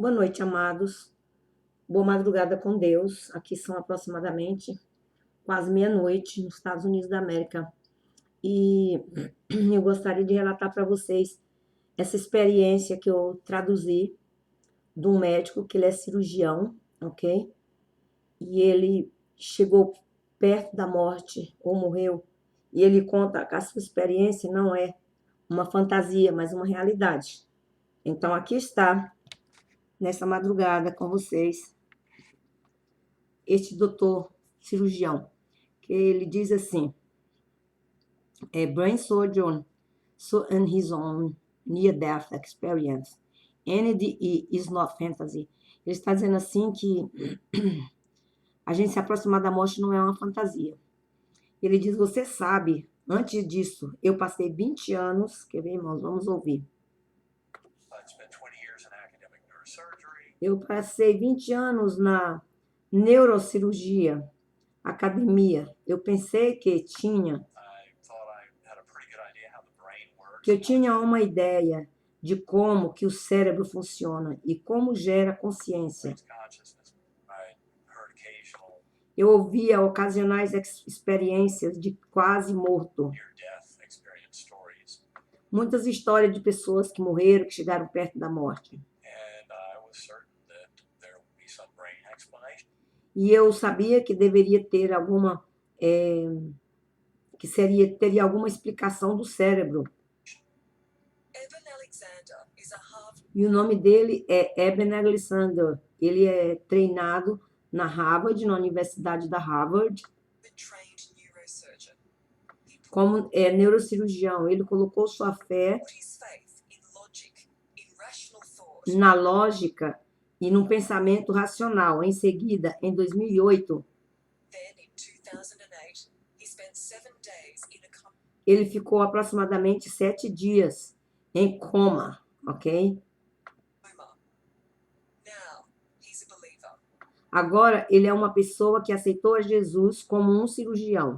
Boa noite, amados. Boa madrugada com Deus. Aqui são aproximadamente quase meia-noite nos Estados Unidos da América. E eu gostaria de relatar para vocês essa experiência que eu traduzi de um médico que ele é cirurgião, ok? E ele chegou perto da morte ou morreu. E ele conta que a sua experiência não é uma fantasia, mas uma realidade. Então aqui está, nessa madrugada com vocês, este doutor cirurgião, que ele diz assim, brain surgeon and his own near-death experience, and it is not fantasy. Ele está dizendo assim que a gente se aproximar da morte não é uma fantasia. Ele diz, você sabe, antes disso, eu passei 20 anos, quer ver, irmãos, vamos ouvir. Eu passei 20 anos na neurocirurgia, academia. Eu pensei que eu tinha uma ideia de como que o cérebro funciona e como gera consciência. Eu ouvia ocasionais experiências de quase morto. Muitas histórias de pessoas que morreram, que chegaram perto da morte. E eu sabia que deveria ter alguma, teria alguma explicação do cérebro. E o nome dele é Eben Alexander. Ele é treinado na Harvard, na Universidade da Harvard, como neurocirurgião. Ele colocou sua fé na lógica e no pensamento racional. Em seguida, em 2008, ele ficou aproximadamente 7 dias em coma, ok? Agora, ele é uma pessoa que aceitou a Jesus como um cirurgião.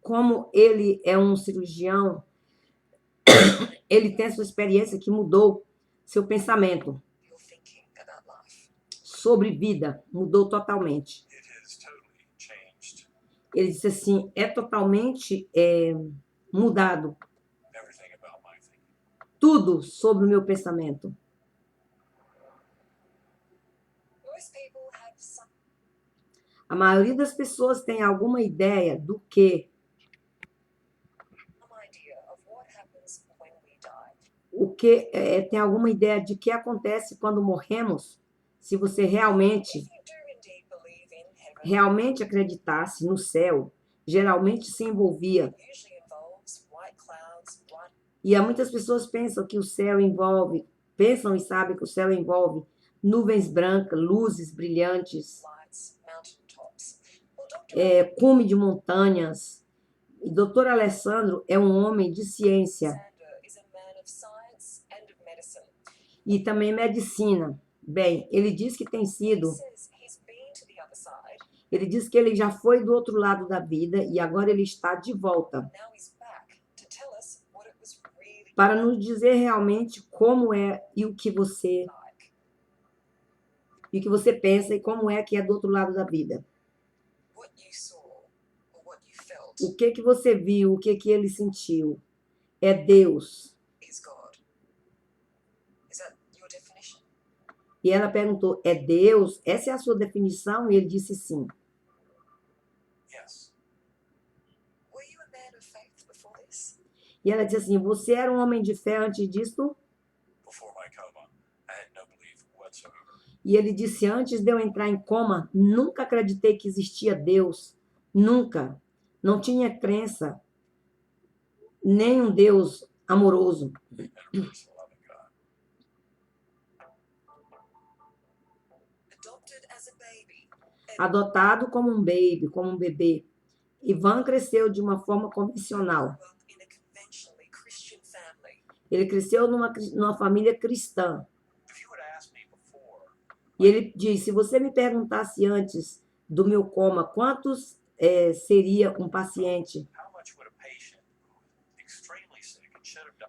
Como ele é um cirurgião, ele tem essa experiência que mudou seu pensamento sobre vida, mudou totalmente. Ele disse assim, é totalmente mudado. Tudo sobre o meu pensamento. A maioria das pessoas tem alguma ideia do que tem alguma ideia de que acontece quando morremos? Se você realmente acreditasse no céu, geralmente se envolvia. E há muitas pessoas pensam que o céu envolve, pensam e sabem que o céu envolve nuvens brancas, luzes brilhantes, cume de montanhas. E Dr. Alessandro é um homem de ciência e também medicina. Bem, ele diz que tem sido... Ele diz que ele já foi do outro lado da vida e agora ele está de volta para nos dizer realmente como é e o que você pensa e como é que é do outro lado da vida. O que você viu, o que ele sentiu. É Deus. E ela perguntou, é Deus? Essa é a sua definição? E ele disse sim. E ela disse assim, você era um homem de fé antes disso? E ele disse, antes de eu entrar em coma, nunca acreditei que existia Deus. Nunca. Não tinha crença. Nem um Deus amoroso. Adotado como um baby, como um bebê. Ivan cresceu de uma forma convencional. Ele cresceu numa família cristã. E ele diz, se você me perguntasse antes do meu coma, quantos seria um paciente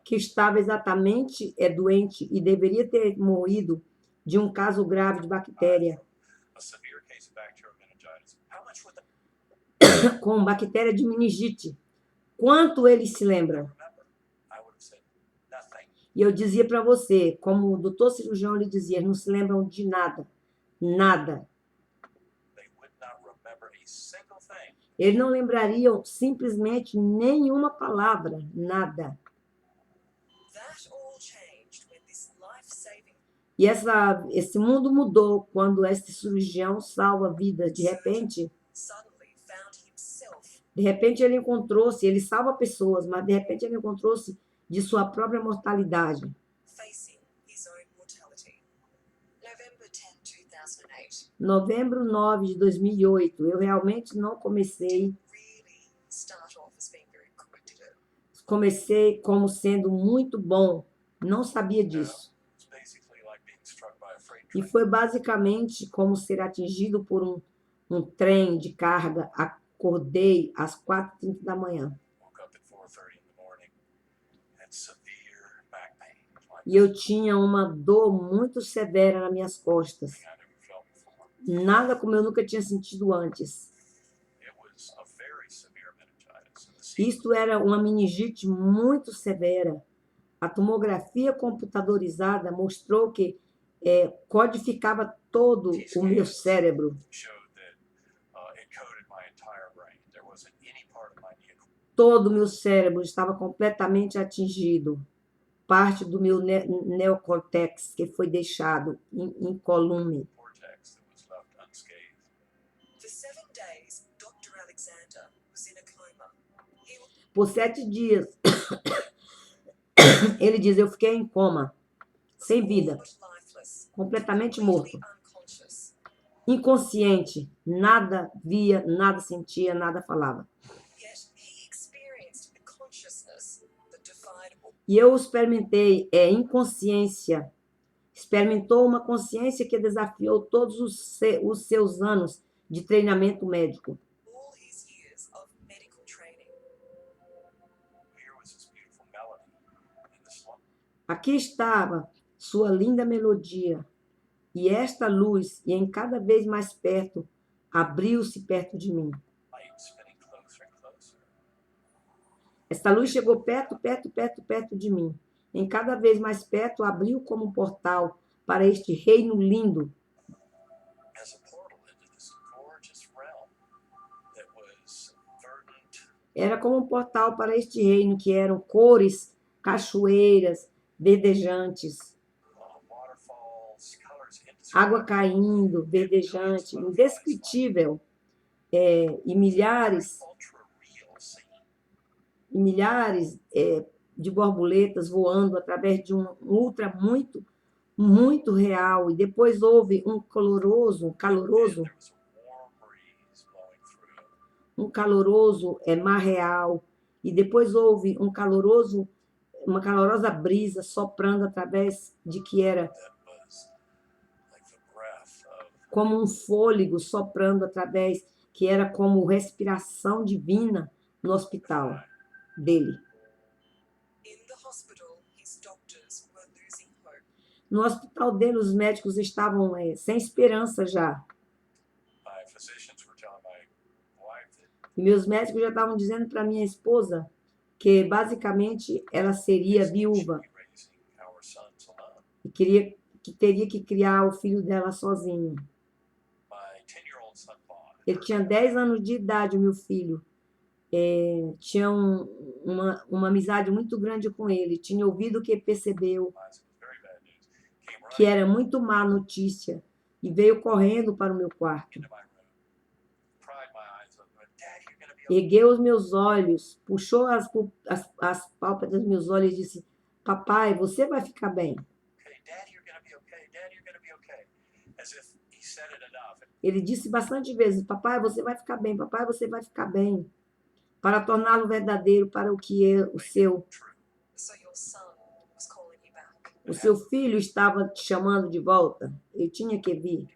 que estava exatamente doente e deveria ter morrido de um caso grave de bactéria, com bactéria de meningite. Quanto ele se lembra? E eu dizia para você, como o doutor cirurgião lhe dizia, eles não se lembram de nada. Nada. Eles não lembrariam simplesmente nenhuma palavra, nada. E esse mundo mudou quando esse cirurgião salva vidas. De repente ele encontrou-se, ele salva pessoas, mas de repente ele encontrou-se de sua própria mortalidade. Novembro 9 de 2008, eu realmente não comecei como sendo muito bom, não sabia disso. E foi basicamente como ser atingido por um trem de carga. Acordei às 4h30 da manhã. E eu tinha uma dor muito severa nas minhas costas. Nada como eu nunca tinha sentido antes. Isto era uma meningite muito severa. A tomografia computadorizada mostrou que codificava todo o meu cérebro. Todo o meu cérebro estava completamente atingido. Parte do meu neocórtex que foi deixado incolume. Por 7 dias, ele diz, eu fiquei em coma, sem vida, completamente morto, inconsciente, nada via, nada sentia, nada falava. E eu experimentei inconsciência, experimentou uma consciência que desafiou todos os seus anos de treinamento médico. Aqui estava sua linda melodia, e esta luz, e em cada vez mais perto, abriu-se perto de mim. Esta luz chegou perto, perto, perto, perto de mim. Em cada vez mais perto, abriu como um portal para este reino lindo. Era como um portal para este reino que eram cores, cachoeiras, verdejantes, água caindo, verdejante, indescritível, e milhares de borboletas voando através de um ultra muito, muito real. E depois houve um caloroso mar real. E depois houve uma calorosa brisa soprando através de que era como um fôlego soprando através, que era como respiração divina no hospital dele. No hospital dele, os médicos estavam sem esperança já. E meus médicos já estavam dizendo para minha esposa que, basicamente, ela seria viúva e que teria que criar o filho dela sozinho. Ele tinha 10 anos de idade, o meu filho. Tinha uma amizade muito grande com ele. Tinha ouvido que percebeu que era muito má notícia e veio correndo para o meu quarto. Ergueu os meus olhos, puxou as pálpebras dos meus olhos e disse, papai, você vai ficar bem. Ele disse bastante vezes, papai, você vai ficar bem, papai, você vai ficar bem, para torná-lo verdadeiro para o que é o seu. O seu filho estava te chamando de volta. Eu tinha que vir.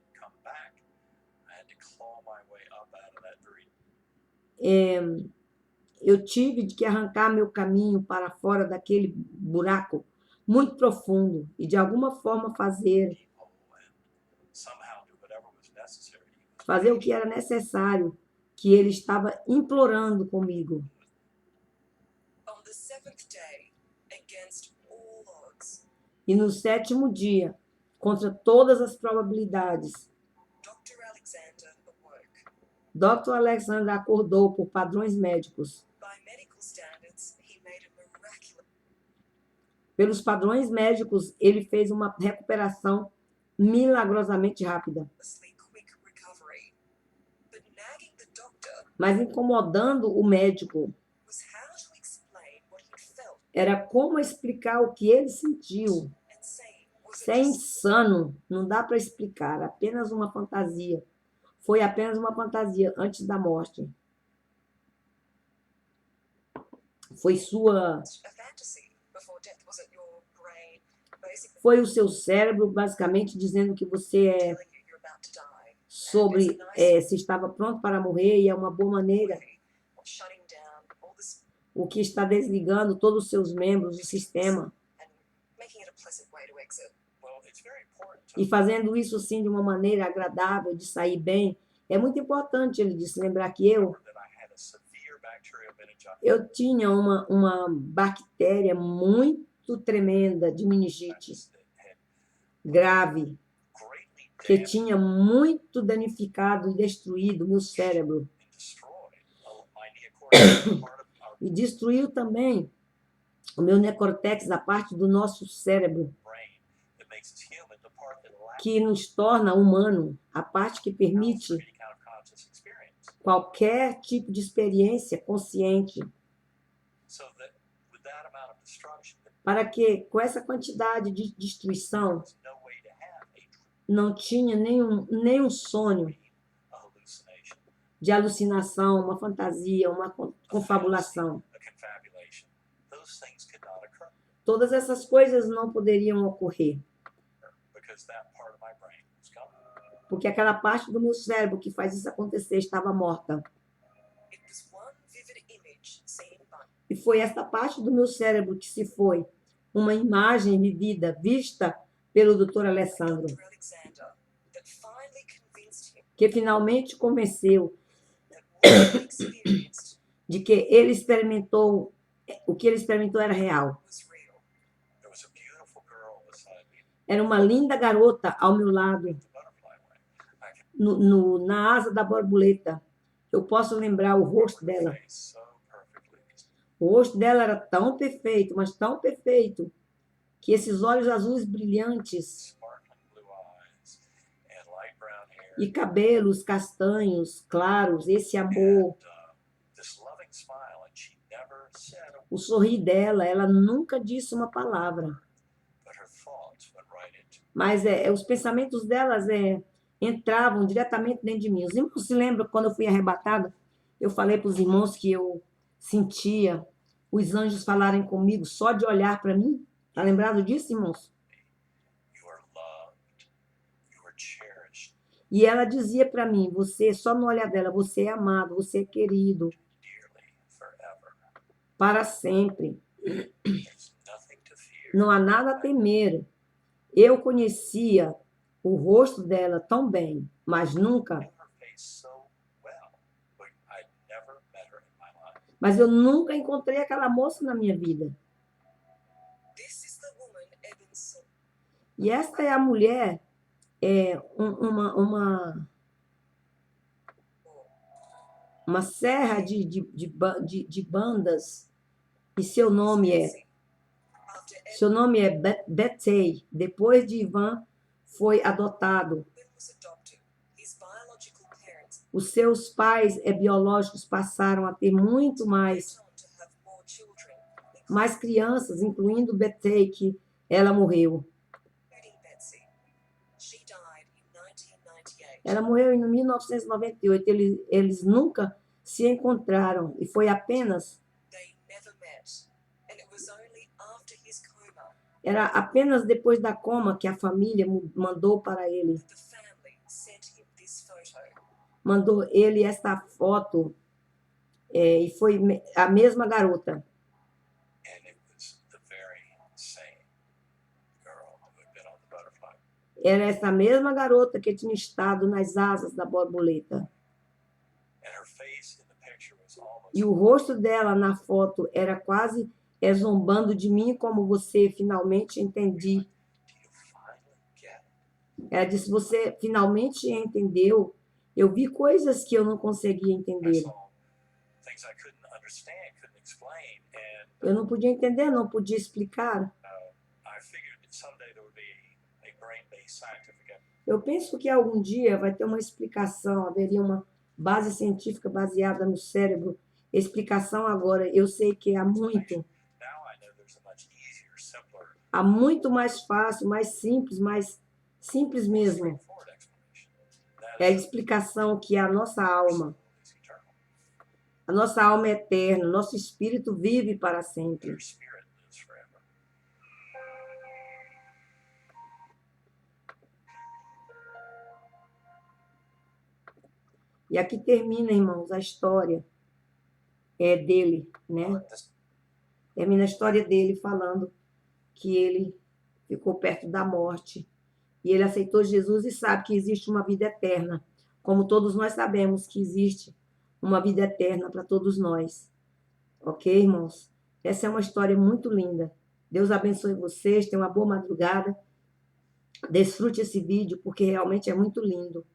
Eu tive que arrancar meu caminho para fora daquele buraco muito profundo e, de alguma forma, fazer o que era necessário, que ele estava implorando comigo. E no 7º dia, contra todas as probabilidades, Dr. Alexander acordou por padrões médicos. Pelos padrões médicos, ele fez uma recuperação milagrosamente rápida. Mas incomodando o médico era como explicar o que ele sentiu. Isso é insano, não dá para explicar, apenas uma fantasia. Foi apenas uma fantasia antes da morte. Foi o seu cérebro, basicamente, dizendo que você se estava pronto para morrer, e é uma boa maneira. O que está desligando todos os seus membros do sistema. E fazendo isso, sim, de uma maneira agradável, de sair bem. É muito importante, ele disse, lembrar que eu tinha uma bactéria muito tremenda de meningite grave, que tinha muito danificado e destruído meu cérebro. E destruiu também o meu neocórtex, a parte do nosso cérebro que nos torna humano, a parte que permite qualquer tipo de experiência consciente. Para que, com essa quantidade de destruição, não tinha nenhum sonho de alucinação, uma fantasia, uma confabulação. Todas essas coisas não poderiam ocorrer. Porque aquela parte do meu cérebro que faz isso acontecer estava morta. E foi essa parte do meu cérebro que se foi. Uma imagem vivida, vista pelo Dr. Alessandro, que finalmente convenceu de que ele experimentou, o que ele experimentou era real. Era uma linda garota ao meu lado, na asa da borboleta. Eu posso lembrar o rosto dela. O rosto dela era tão perfeito, mas tão perfeito, que esses olhos azuis brilhantes e cabelos castanhos, claros, esse amor. O sorrir dela, ela nunca disse uma palavra. Mas os pensamentos delas entravam diretamente dentro de mim. Os irmãos se lembram quando eu fui arrebatada? Eu falei para os irmãos que eu sentia os anjos falarem comigo só de olhar para mim. Está lembrado disso, irmãos? E ela dizia para mim, você, só no olhar dela, você é amado, você é querido. Para sempre. Não há nada a temer. Eu conhecia o rosto dela tão bem, mas nunca. Mas eu nunca encontrei aquela moça na minha vida. E esta é a mulher, uma serra de bandas, e seu nome é Betty. Depois de Ivan, foi adotado. Os seus pais biológicos passaram a ter muito mais crianças, incluindo Betty, que ela morreu. Ela morreu em 1998. Eles nunca se encontraram e foi apenas... Era apenas depois da coma que a família mandou para ele. Mandou ele esta foto E foi a mesma garota. And it was the very same girl who had been on the butterfly. Era essa mesma garota que tinha estado nas asas da borboleta. And her face in the picture was almost E o rosto dela na foto era quase zombando de mim, como você finalmente entendi. do you finally get it? Ela disse, você finalmente entendeu? Eu vi coisas que eu não conseguia I entender. saw things I couldn't understand, couldn't explain, and Eu não podia entender, não podia explicar. I figured that someday there would be a brain-based scientific explanation. Eu penso que algum dia vai ter uma explicação, haveria uma base científica baseada no cérebro. Explicação agora, eu sei que Now I know there's a much easier, simpler, há muito mais fácil, mais simples mesmo. straightforward explanation. É a That is explicação que a nossa alma, is eternal. a nossa alma é eterna, nosso espírito vive para sempre. Your spirit lives forever. E aqui termina, irmãos, a história dele, né? Termina a história dele falando que ele ficou perto da morte. E ele aceitou Jesus e sabe que existe uma vida eterna. Como todos nós sabemos que existe uma vida eterna para todos nós. Ok, irmãos? Essa é uma história muito linda. Deus abençoe vocês. Tenham uma boa madrugada. Desfrute esse vídeo, porque realmente é muito lindo.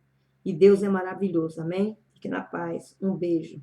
E Deus é maravilhoso. Amém? Fique na paz. Um beijo.